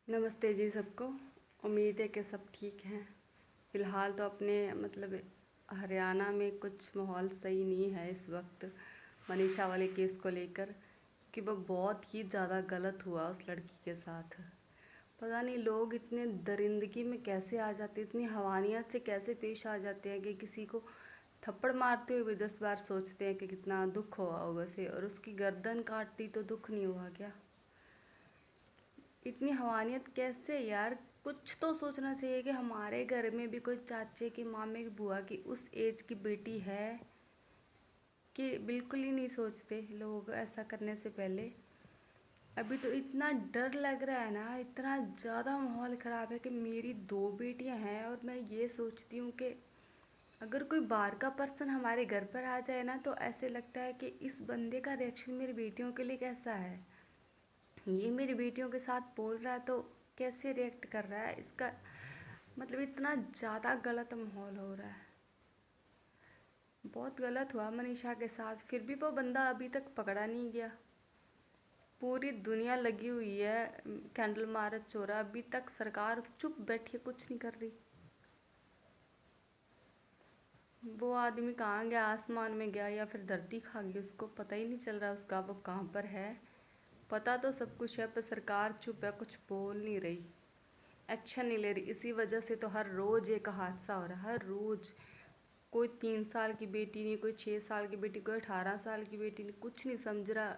नमस्ते जी सबको। उम्मीद है कि सब ठीक हैं। फ़िलहाल तो अपने हरियाणा में कुछ माहौल सही नहीं है इस वक्त मनीषा वाले केस को लेकर कि वो बहुत ही ज़्यादा गलत हुआ उस लड़की के साथ। पता नहीं लोग इतने दरिंदगी में कैसे आ जाते, इतनी हवानियत से कैसे पेश आ जाते हैं कि किसी को थप्पड़ मारते हुए भी 10 बार सोचते हैं कि कितना दुख हुआ होगा उसे, और उसकी गर्दन काटती तो दुख नहीं हुआ क्या। इतनी हवानियत कैसे यार। कुछ तो सोचना चाहिए कि हमारे घर में भी कोई चाचे की, मामे की, बुआ की उस एज की बेटी है कि बिल्कुल ही नहीं सोचते लोग ऐसा करने से पहले। अभी तो इतना डर लग रहा है ना, इतना ज़्यादा माहौल ख़राब है कि मेरी 2 बेटियां हैं और मैं ये सोचती हूँ कि अगर कोई बाहर का पर्सन हमारे घर पर आ जाए ना तो ऐसे लगता है कि इस बंदे का रिएक्शन मेरी बेटियों के लिए कैसा है, ये मेरी बेटियों के साथ बोल रहा है तो कैसे रिएक्ट कर रहा है। इसका इतना ज़्यादा गलत माहौल हो रहा है। बहुत गलत हुआ मनीषा के साथ, फिर भी वो बंदा अभी तक पकड़ा नहीं गया। पूरी दुनिया लगी हुई है कैंडल मार्च हो रहा, अभी तक सरकार चुप बैठी है, कुछ नहीं कर रही। वो आदमी कहाँ गया, आसमान में गया या फिर धरती खा गई, उसको पता ही नहीं चल रहा उसका वो कहाँ पर है। पता तो सब कुछ है पर सरकार चुप है, कुछ बोल नहीं रही, एक्शन नहीं ले रही। इसी वजह से तो हर रोज़ एक हादसा हो रहा है, हर रोज़। कोई 3 साल की बेटी नहीं, कोई 6 साल की बेटी, कोई 18 साल की बेटी नहीं, कुछ नहीं समझ रहा।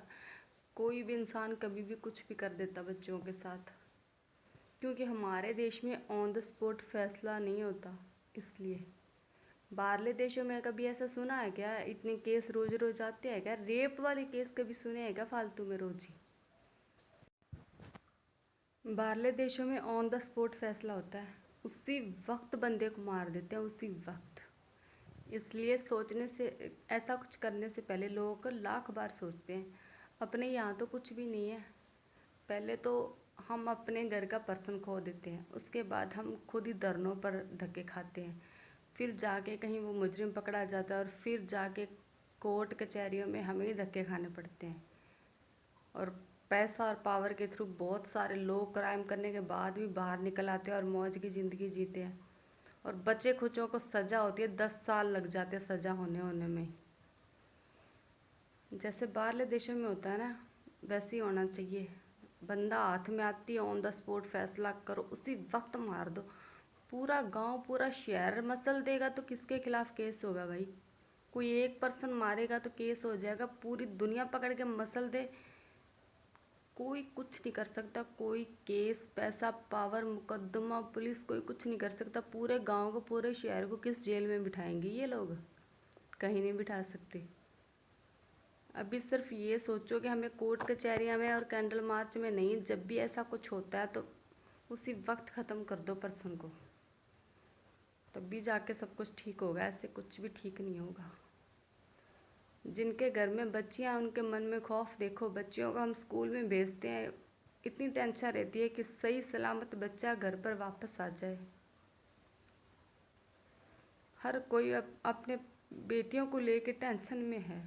कोई भी इंसान कभी भी कुछ भी कर देता बच्चों के साथ, क्योंकि हमारे देश में ऑन द स्पॉट फैसला नहीं होता। इसलिए बाहरले देशों में कभी ऐसा सुना है क्या? इतने केस रोज रोज आते हैं क्या? रेप वाले केस कभी सुने हैं क्या फालतू में रोज ही? बाहरले देशों में ऑन द स्पॉट फैसला होता है, उसी वक्त बंदे को मार देते हैं, उसी वक्त। इसलिए सोचने से, ऐसा कुछ करने से पहले लोगों को लाख बार सोचते हैं। अपने यहाँ तो कुछ भी नहीं है, पहले तो हम अपने घर का पर्सन खो देते हैं, उसके बाद हम खुद ही धरनों पर धक्के खाते हैं, फिर जाके कहीं वो मुजरिम पकड़ा जाता है और फिर जाके कोर्ट कचहरियों में हमें ही धक्के खाने पड़ते हैं। और पैसा और पावर के थ्रू बहुत सारे लोग क्राइम करने के बाद भी बाहर निकल आते हैं और मौज की ज़िंदगी जीते हैं, और बच्चे खुचों को सज़ा होती है, 10 साल लग जाते हैं सज़ा होने में। जैसे बाहरले देशों में होता है ना, वैसे ही होना चाहिए। बंदा हाथ में आती है, ऑन द स्पॉट फैसला करो, उसी वक्त मार दो। पूरा गांव, पूरा शहर मसल देगा तो किसके खिलाफ केस होगा भाई? कोई एक पर्सन मारेगा तो केस हो जाएगा, पूरी दुनिया पकड़ के मसल दे, कोई कुछ नहीं कर सकता। कोई केस, पैसा, पावर, मुकदमा, पुलिस, कोई कुछ नहीं कर सकता। पूरे गांव को, पूरे शहर को किस जेल में बिठाएंगे ये लोग? कहीं नहीं बिठा सकते। अभी सिर्फ ये सोचो कि हमें कोर्ट कचहरियाँ में और कैंडल मार्च में नहीं, जब भी ऐसा कुछ होता है तो उसी वक्त ख़त्म कर दो पर्सन को, तब भी जाके सब कुछ ठीक होगा। ऐसे कुछ भी ठीक नहीं होगा। जिनके घर में बच्चियाँ, उनके मन में खौफ देखो। बच्चियों को हम स्कूल में भेजते हैं, इतनी टेंशन रहती है कि सही सलामत बच्चा घर पर वापस आ जाए। हर कोई अपने बेटियों को लेके टेंशन में है।